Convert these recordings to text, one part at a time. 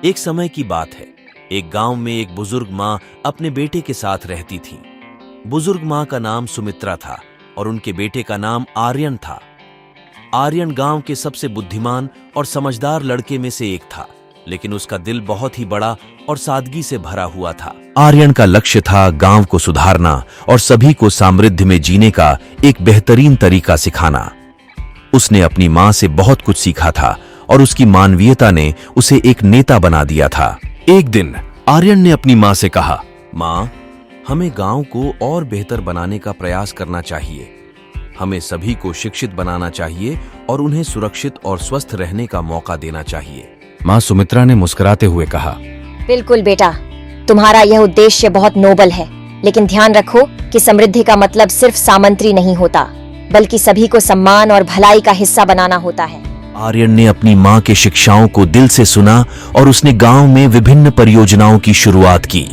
एक समय की बात है। एक गांव में एक बुजुर्ग माँ अपने बेटे के साथ रहती थी। बुजुर्ग माँ का नाम सुमित्रा था और उनके बेटे का नाम आर्यन था। आर्यन गांव के सबसे बुद्धिमान और समझदार लड़के में से एक था, लेकिन उसका दिल बहुत ही बड़ा और सादगी से भरा हुआ था। आर्यन का लक्ष्य था गांव को सुधारना और सभी को समृद्धि में जीने का एक बेहतरीन तरीका सिखाना। उसने अपनी माँ से बहुत कुछ सीखा था और उसकी मानवीयता ने उसे एक नेता बना दिया था। एक दिन आर्यन ने अपनी माँ से कहा, माँ, हमें गांव को और बेहतर बनाने का प्रयास करना चाहिए। हमें सभी को शिक्षित बनाना चाहिए और उन्हें सुरक्षित और स्वस्थ रहने का मौका देना चाहिए। माँ सुमित्रा ने मुस्कुराते हुए कहा, बिल्कुल बेटा, तुम्हारा यह उद्देश्य बहुत नोबल है, लेकिन ध्यान रखो कि समृद्धि का मतलब सिर्फ सामंती नहीं होता, बल्कि सभी को सम्मान और भलाई का हिस्सा बनाना होता है। आर्यन ने अपनी माँ के शिक्षाओं को दिल से सुना और उसने गांव में विभिन्न परियोजनाओं की शुरुआत की।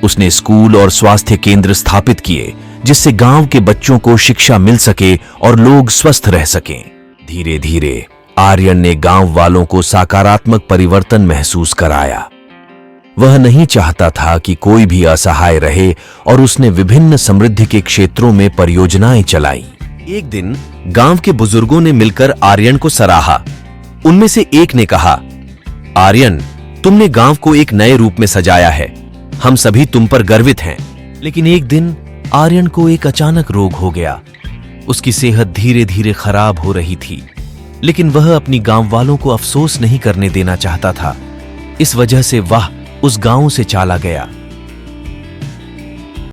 उसने स्कूल और स्वास्थ्य केंद्र स्थापित किए, जिससे गांव के बच्चों को शिक्षा मिल सके और लोग स्वस्थ रह सकें। धीरे धीरे आर्यन ने गांव वालों को सकारात्मक परिवर्तन महसूस कराया। वह नहीं चाहता था कि कोई भी असहाय रहे और उसने विभिन्न समृद्धि के क्षेत्रों में परियोजनाएं चलाई। एक दिन गांव के बुजुर्गों ने मिलकर आर्यन को सराहा। उनमें से एक ने कहा, आर्यन, तुमने गांव को एक नए रूप में सजाया है। हम सभी तुम पर गर्वित हैं। लेकिन एक दिन आर्यन को एक अचानक रोग हो गया। उसकी सेहत धीरे धीरे खराब हो रही थी, लेकिन वह अपनी गांव वालों को अफसोस नहीं करने देना चाहता था। इस वजह से वह उस गांव से चला गया।